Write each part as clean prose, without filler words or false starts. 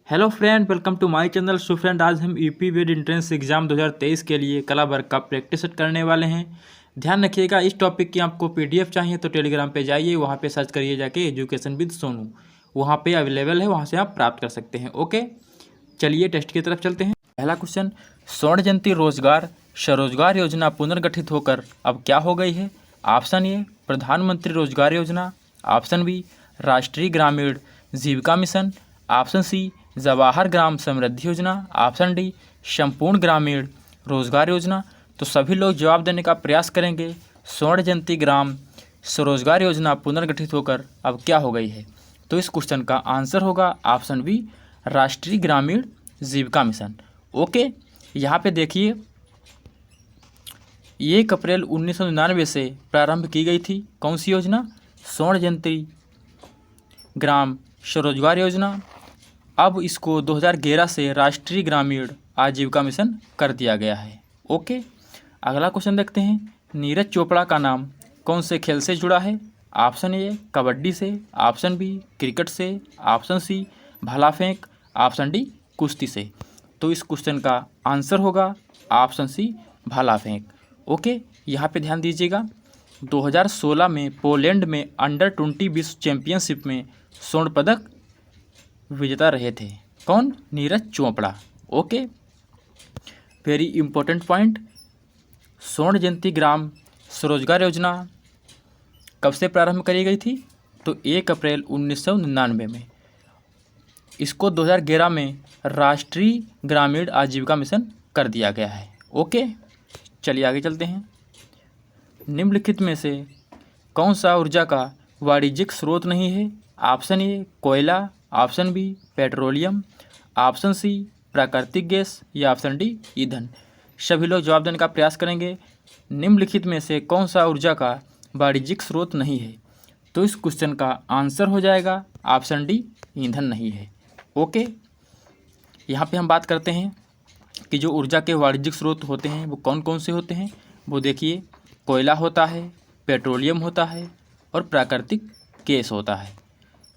Hello friend, welcome to my channel. So friend, आज हम UP BEd entrance exam 2023 के लिए कला वर्क का प्रैक्टिस सेट करने वाले हैं। ध्यान रखिएगा, इस टॉपिक की आपको पीडीएफ चाहिए तो टेलीग्राम पे जाइए, वहाँ पे सर्च करिए जाके एजुकेशन विद सोनू, वहाँ पे अवेलेबल है, वहाँ से आप प्राप्त कर सकते हैं। ओके, चलिए टेस्ट की तरफ चलते हैं। पहला क्वेश्चन, स्वर्ण जयंती रोजगार स्वरोजगार योजना पुनर्गठित होकर अब क्या हो गई है? ऑप्शन ए प्रधानमंत्री रोजगार योजना, ऑप्शन बी राष्ट्रीय ग्रामीण जीविका mission, option C Jawahar Gram Samriddhi योजना, ऑप्शन डी संपूर्ण ग्रामीण रोजगार योजना। तो सभी लोग जवाब देने का प्रयास करेंगे। स्वर्ण जयंती ग्राम स्वरोजगार योजना पुनर्गठित होकर अब क्या हो गई है? तो इस क्वेश्चन का आंसर होगा ऑप्शन बी राष्ट्रीय ग्रामीण जीविका मिशन। ओके, यहाँ पे देखिए 1 अप्रैल 1999 से प्रारंभ की गई थी कौन सी योजना? स्वर्ण जयंती ग्राम स्वरोजगार योजना। अब इसको 2011 से राष्ट्रीय ग्रामीण आजीविका मिशन कर दिया गया है। ओके, अगला क्वेश्चन देखते हैं। नीरज चोपड़ा का नाम कौन से खेल से जुड़ा है? ऑप्शन ए कबड्डी से, ऑप्शन बी क्रिकेट से, ऑप्शन सी भाला फेंक, ऑप्शन डी कुश्ती से। तो इस क्वेश्चन का आंसर होगा ऑप्शन सी भाला फेंक। ओके, यहाँ पे ध्यान दीजिएगा, 2016 में पोलैंड में अंडर-20 विश्व चैंपियनशिप में स्वर्ण पदक विजेता रहे थे। कौन? Neeraj Chopra. Okay, very important point. स्वर्ण जयंती ग्राम स्वरोजगार योजना कब से प्रारंभ करी गई थी? तो 1 अप्रैल 1999 में। इसको 2011 में राष्ट्रीय ग्रामीण आजीविका मिशन कर दिया गया है। ओके, चलिए आगे चलते हैं। निम्नलिखित में से कौन सा ऊर्जा का वाणिज्यिक स्रोत नहीं है? ऑप्शन ए कोयला, option B petroleum, option C प्राकृतिक गैस या ऑप्शन डी ईंधन। सभी लोग जवाब देने का प्रयास करेंगे। निम्नलिखित में से कौन सा ऊर्जा का वाणिज्यिक स्रोत नहीं है? तो इस क्वेश्चन का आंसर हो जाएगा ऑप्शन डी ईंधन नहीं है। ओके, यहाँ पे हम बात करते हैं कि जो ऊर्जा के वाणिज्यिक स्रोत होते हैं वो कौन कौन से होते हैं। वो देखिए, कोयला होता है, पेट्रोलियम होता है और प्राकृतिक गैस होता है।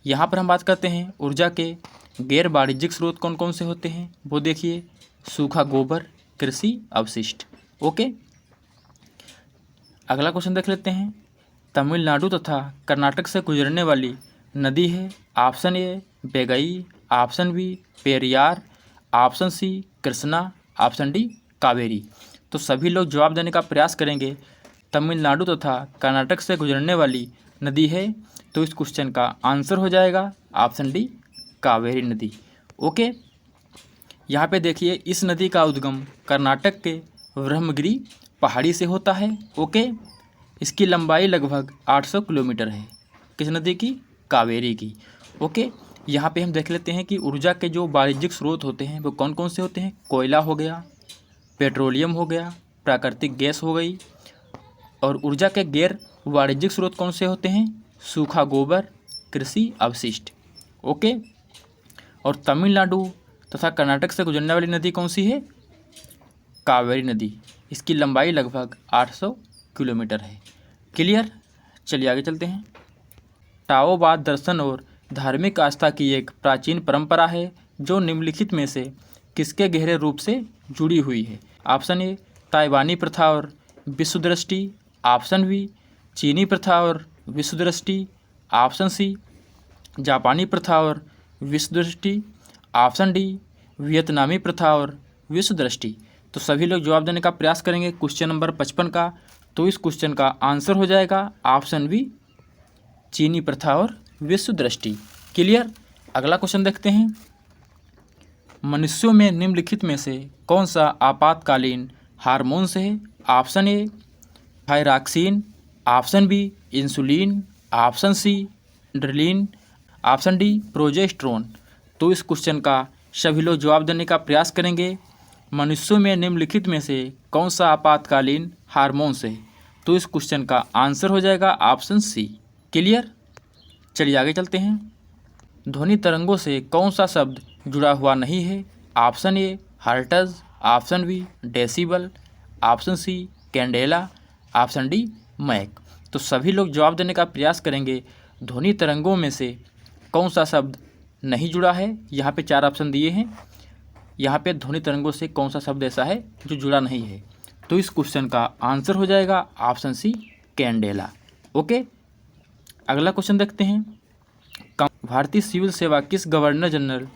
यहाँ पर हम बात करते हैं ऊर्जा के गैर वाणिज्यिक स्रोत कौन कौन से होते हैं। वो देखिए, सूखा गोबर, कृषि अवशिष्ट। ओके, अगला क्वेश्चन देख लेते हैं। तमिलनाडु तथा कर्नाटक से गुजरने वाली नदी है। Option A Begai, option B Periyar, option C Krishna, option D Kaveri. तो सभी लोग जवाब देने का प्रयास करेंगे। तमिलनाडु तथा कर्नाटक से गुजरने वाली नदी है, तो इस क्वेश्चन का आंसर हो जाएगा ऑप्शन डी कावेरी नदी। ओके, यहाँ पे देखिए, इस नदी का उद्गम कर्नाटक के ब्रह्मगिरी पहाड़ी से होता है। ओके, इसकी लंबाई लगभग 800 किलोमीटर है। किस नदी की? कावेरी की। ओके, यहाँ पे हम देख लेते हैं कि ऊर्जा के जो वाणिज्यिक स्रोत होते हैं वो कौन कौन से होते हैं। कोयला हो गया, पेट्रोलियम हो गया, प्राकृतिक गैस हो गई, और ऊर्जा के गैर वाणिज्यिक स्रोत कौन से होते हैं? सूखा गोबर, कृषि अवशिष्ट। ओके, और तमिलनाडु तथा कर्नाटक से गुजरने वाली नदी कौन सी है? कावेरी नदी। इसकी लंबाई लगभग 800 किलोमीटर है। क्लियर? चलिए आगे चलते हैं। टाओवाद दर्शन और धार्मिक आस्था की एक प्राचीन परंपरा है जो निम्नलिखित में से किसके गहरे रूप से जुड़ी हुई है? ऑप्शन ए ताइवानी प्रथा और विश्व दृष्टि, ऑप्शन बी चीनी प्रथा और विश्व दृष्टि, ऑप्शन सी जापानी प्रथा और विश्व दृष्टि, ऑप्शन डी वियतनामी प्रथा और विश्व दृष्टि। तो सभी लोग जवाब देने का प्रयास करेंगे क्वेश्चन नंबर 55 का। तो इस क्वेश्चन का आंसर हो जाएगा ऑप्शन बी चीनी प्रथा और विश्व दृष्टि। क्लियर? अगला क्वेश्चन देखते हैं। मनुष्यों में निम्नलिखित में से कौन सा आपातकालीन हार्मोन्स है? Option A thyroxine, option B insulin, option C adrenaline, option D progesterone. तो इस क्वेश्चन का सभी लोग जवाब देने का प्रयास करेंगे। मनुष्यों में निम्नलिखित में से कौन सा आपातकालीन हार्मोन्स है? तो इस क्वेश्चन का आंसर हो जाएगा ऑप्शन सी। क्लियर? चलिए आगे चलते हैं। ध्वनि तरंगों से कौन सा शब्द जुड़ा हुआ नहीं है? Option A hertz, option B decibel, option C candela, option D Mach. तो सभी लोग जवाब देने का प्रयास करेंगे। ध्वनि तरंगों में से कौन सा शब्द नहीं जुड़ा है। यहाँ पे 4 ऑप्शन दिए हैं। यहाँ पे ध्वनि तरंगों से कौन सा शब्द ऐसा है जो जुड़ा नहीं है? तो इस क्वेश्चन का आंसर हो जाएगा ऑप्शन सी, कैंडेला। ओके, अगला क्वेश्चन देखते हैं। भारतीय सिविल सेवा किस गवर्नर जनरल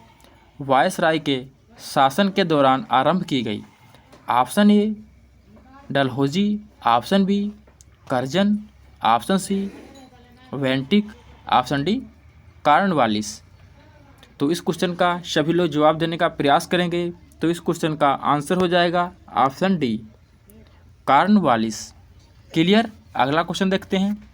वायसराय के शासन के दौरान आरंभ की गई? Option A Dalhousie, option B Curzon, option C Bentinck, option D Cornwallis. तो इस क्वेश्चन का सभी लोग जवाब देने का प्रयास करेंगे। तो इस क्वेश्चन का आंसर हो जाएगा ऑप्शन डी, कॉर्नवालिस। क्लियर। अगला क्वेश्चन देखते हैं।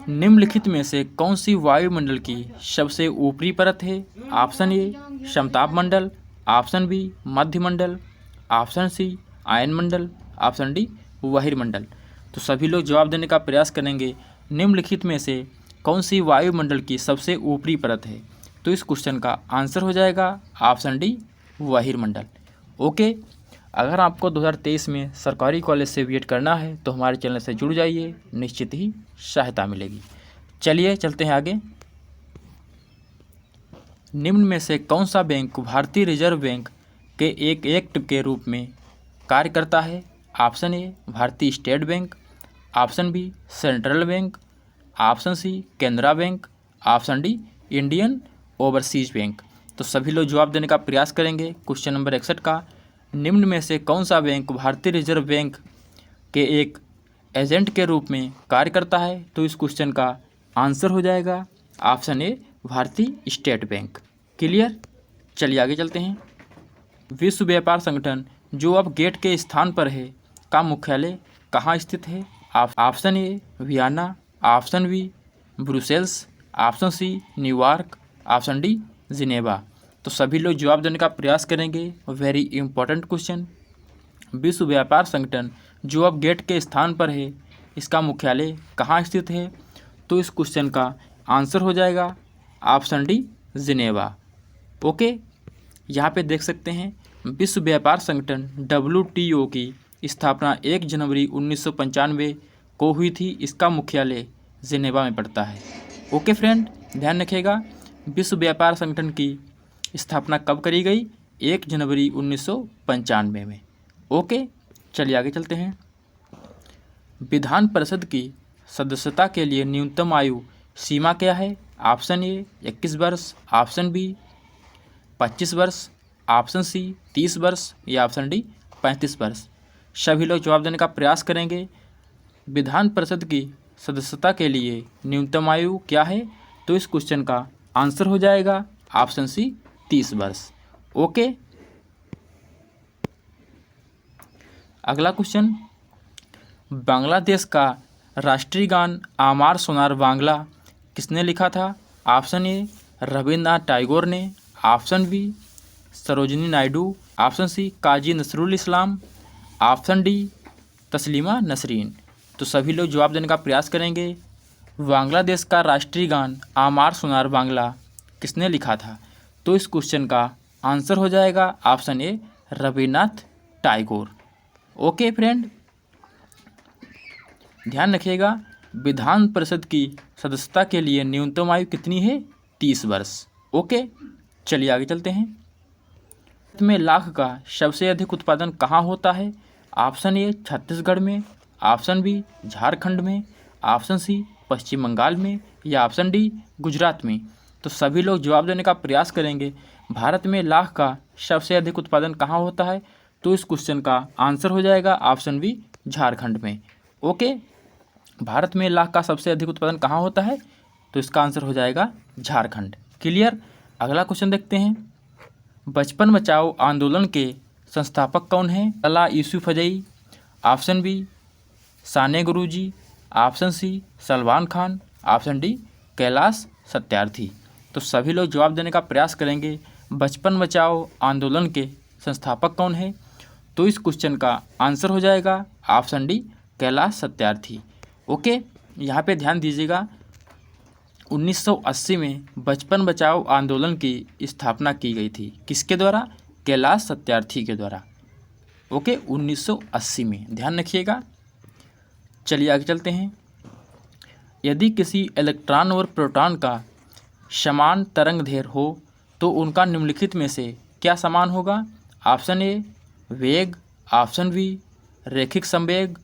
निम्नलिखित में से कौन सी वायुमंडल की सबसे ऊपरी परत है? ऑप्शन ए समताप मंडल, ऑप्शन बी मध्यमंडल, ऑप्शन सी आयनमंडल, ऑप्शन डी बहिर्मंडल। तो सभी लोग जवाब देने का प्रयास करेंगे। निम्नलिखित में से कौन सी वायुमंडल की सबसे ऊपरी परत है? तो इस क्वेश्चन का आंसर हो जाएगा ऑप्शन डी, बहिर्मंडल। ओके, अगर आपको 2023 में सरकारी कॉलेज से बीएड करना है तो हमारे चैनल से जुड़ जाइए, निश्चित ही सहायता मिलेगी। चलिए चलते हैं आगे। निम्न में से कौन सा बैंक भारतीय रिजर्व बैंक के एक एक्ट के रूप में कार्य करता है? ऑप्शन ए भारतीय State Bank, option B Central Bank, option C Canara Bank, option D Indian Overseas Bank. तो सभी लोग जवाब देने का प्रयास करेंगे। क्वेश्चन नंबर 61 का, निम्न में से कौन सा बैंक भारतीय रिजर्व बैंक के एक एजेंट के रूप में कार्य करता है? तो इस क्वेश्चन का आंसर हो जाएगा ऑप्शन ए, भारतीय स्टेट बैंक। क्लियर। चलिए आगे चलते हैं। विश्व व्यापार संगठन जो अब गेट के स्थान पर है का मुख्यालय कहाँ स्थित है? Option A Vienna, option B Brussels, option C New York, option D Geneva. तो सभी लोग जवाब देने का प्रयास करेंगे। Very important question. विश्व व्यापार संगठन जो अब गेट के स्थान पर है, इसका मुख्यालय कहाँ स्थित है? तो इस क्वेश्चन का आंसर हो जाएगा ऑप्शन डी, जिनेवा। ओके, यहाँ पे देख सकते हैं विश्व व्यापार संगठन WTO की स्थापना 1 जनवरी 1995 को हुई थी। इसका मुख्यालय जिनेवा में पड़ता है। ओके फ्रेंड, ध्यान रखिएगा, विश्व व्यापार संगठन की स्थापना कब करी गई? 1 जनवरी 1995 में। ओके, चलिए आगे चलते हैं। विधान परिषद की सदस्यता के लिए न्यूनतम आयु सीमा क्या है? ऑप्शन ए 21 वर्ष, ऑप्शन बी 25 वर्ष, ऑप्शन सी 30 वर्ष या ऑप्शन डी 35 वर्ष। सभी लोग जवाब देने का प्रयास करेंगे। विधान परिषद की सदस्यता के लिए न्यूनतम आयु क्या है? तो इस क्वेश्चन का आंसर हो जाएगा ऑप्शन सी, 30 वर्ष। ओके, अगला क्वेश्चन। बांग्लादेश का राष्ट्रीय गान आमार सोनार बांग्ला किसने लिखा था? ऑप्शन ए रविंद्रनाथ टैगोर ने, option B Sarojini Naidu, option C Kazi Nazrul Islam, option D Taslima Nasreen. तो सभी लोग जवाब देने का प्रयास करेंगे। बांग्लादेश का राष्ट्रीय गान आमार सोनार बांग्ला किसने लिखा था? तो इस क्वेश्चन का आंसर हो जाएगा option A, Rabindranath Tagore. Okay friend, ध्यान रखिएगा, विधान परिषद की सदस्यता के लिए न्यूनतम आयु कितनी है? 30 वर्ष। ओके, चलिए आगे चलते हैं। भारत में लाख का सबसे अधिक उत्पादन कहाँ होता है? ऑप्शन ए छत्तीसगढ़ में, ऑप्शन बी झारखंड में, ऑप्शन सी पश्चिम बंगाल में या ऑप्शन डी गुजरात में। तो सभी लोग जवाब देने का प्रयास करेंगे। भारत में लाख का सबसे अधिक उत्पादन कहाँ होता है? तो इस क्वेश्चन का आंसर हो जाएगा ऑप्शन बी, झारखंड में। ओके, भारत में लाख का सबसे अधिक उत्पादन कहाँ होता है? तो इसका आंसर हो जाएगा झारखंड। क्लियर। अगला क्वेश्चन देखते हैं। बचपन बचाओ आंदोलन के संस्थापक कौन हैं? Malala Yousafzai, option B Sane Guruji, option C Salman Khan, option D Kailash Satyarthi. तो सभी लोग जवाब देने का प्रयास करेंगे। बचपन बचाओ आंदोलन के संस्थापक कौन है? तो इस क्वेश्चन का आंसर हो जाएगा option D, Kailash Satyarthi. Okay, यहाँ पे ध्यान दीजिएगा, 1980 में बचपन बचाओ आंदोलन की स्थापना की गई थी। किसके द्वारा? कैलाश सत्यार्थी के द्वारा। ओके, 1980 में, ध्यान रखिएगा। चलिए आगे चलते हैं। यदि किसी इलेक्ट्रॉन और प्रोटॉन का समान तरंग दैर्घ्य हो तो उनका निम्नलिखित में से क्या समान होगा? ऑप्शन ए वेग, ऑप्शन बी रैखिक संवेग,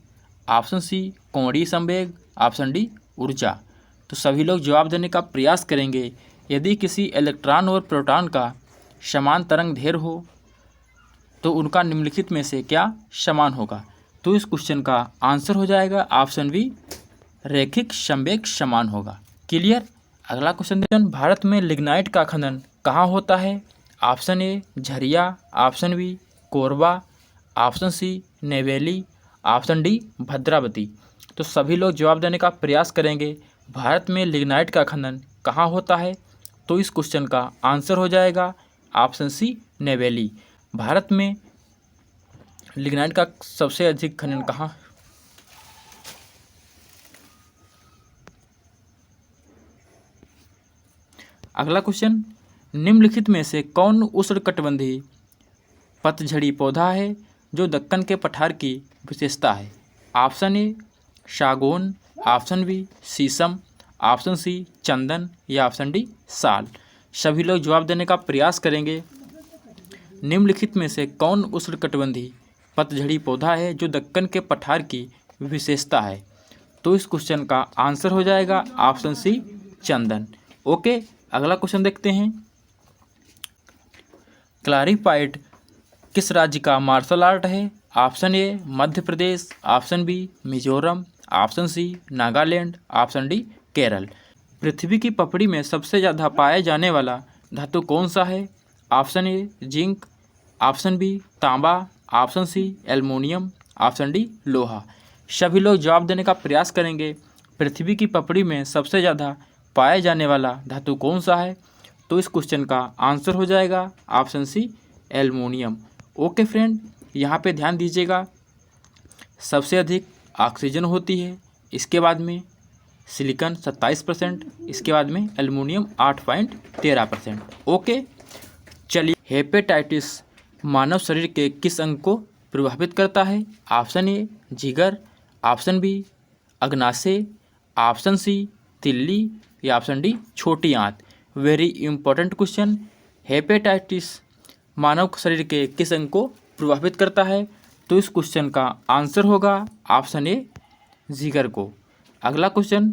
ऑप्शन सी कोणीय संवेग, ऑप्शन डी ऊर्जा। तो सभी लोग जवाब देने का प्रयास करेंगे। यदि किसी इलेक्ट्रॉन और प्रोटॉन का समान तरंग दैर्घ्य हो तो उनका निम्नलिखित में से क्या समान होगा? तो इस क्वेश्चन का आंसर हो जाएगा ऑप्शन बी रैखिक संवेग समान होगा। क्लियर। अगला क्वेश्चन देखते हैं, भारत में लिग्नाइट का खनन कहाँ होता है? Option A Jharia, option B Korba, option C Neyveli, option D Bhadravati. तो सभी लोग जवाब देने का प्रयास करेंगे। भारत में लिग्नाइट का खनन कहाँ होता है? तो इस क्वेश्चन का आंसर हो जाएगा ऑप्शन सी नेवेली। भारत में लिग्नाइट का सबसे अधिक खनन कहाँ? अगला क्वेश्चन, निम्नलिखित में से कौन उष्णकटिबंधीय पतझड़ी पौधा है जो दक्कन के पठार की विशेषता है? ऑप्शन ए सागौन, ऑप्शन बी शीशम, ऑप्शन सी चंदन या ऑप्शन डी साल। सभी लोग जवाब देने का प्रयास करेंगे। निम्नलिखित में से कौन उष्णकटिबंधीय पतझड़ी पौधा है जो दक्कन के पठार की विशेषता है? तो इस क्वेश्चन का आंसर हो जाएगा ऑप्शन सी चंदन। ओके। अगला क्वेश्चन देखते हैं, क्लारीपाइट किस राज्य का मार्शल आर्ट है? Option A Madhya Pradesh, option B Mizoram, option C Nagaland, option D Kerala. पृथ्वी की पपड़ी में सबसे ज़्यादा पाया जाने वाला धातु कौन सा है? Option A zinc, option B तांबा, option C aluminium, option D लोहा। सभी लोग जवाब देने का प्रयास करेंगे। पृथ्वी की पपड़ी में सबसे ज़्यादा पाया जाने वाला धातु कौन सा है? तो इस क्वेश्चन का आंसर हो जाएगा option C aluminium. Okay friend, यहाँ पे ध्यान दीजिएगा, सबसे अधिक ऑक्सीजन होती है, इसके बाद में सिलिकॉन 27%, इसके बाद में एल्युमिनियम 8.13%। ओके। चलिए, हेपेटाइटिस मानव शरीर के किस अंग को प्रभावित करता है? ऑप्शन ए जिगर, ऑप्शन बी अग्नाशय, ऑप्शन सी तिल्ली या ऑप्शन डी छोटी आंत। वेरी इंपॉर्टेंट क्वेश्चन, हेपेटाइटिस मानव शरीर के किस अंग को प्रभावित करता है? तो इस क्वेश्चन का आंसर होगा ऑप्शन ए जिगर को। अगला क्वेश्चन,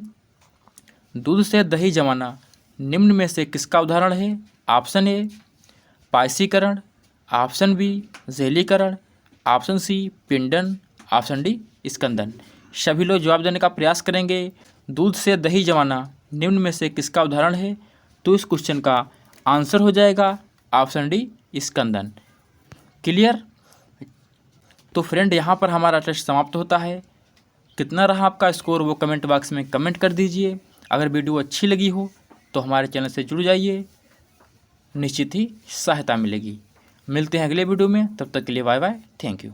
दूध से दही जमाना निम्न में से किसका उदाहरण है? ऑप्शन ए पायसीकरण, ऑप्शन बी झैलीकरण, ऑप्शन सी पिंडन, ऑप्शन डी स्कंदन। सभी लोग जवाब देने का प्रयास करेंगे। दूध से दही जमाना निम्न में से किसका उदाहरण है? तो इस क्वेश्चन का आंसर हो जाएगा ऑप्शन डी स्कंदन। क्लियर। तो फ्रेंड, यहाँ पर हमारा टेस्ट समाप्त होता है। कितना रहा आपका स्कोर वो कमेंट बॉक्स में कमेंट कर दीजिए। अगर वीडियो अच्छी लगी हो तो हमारे चैनल से जुड़ जाइए, निश्चित ही सहायता मिलेगी। मिलते हैं अगले वीडियो में, तब तक के लिए बाय बाय, थैंक यू।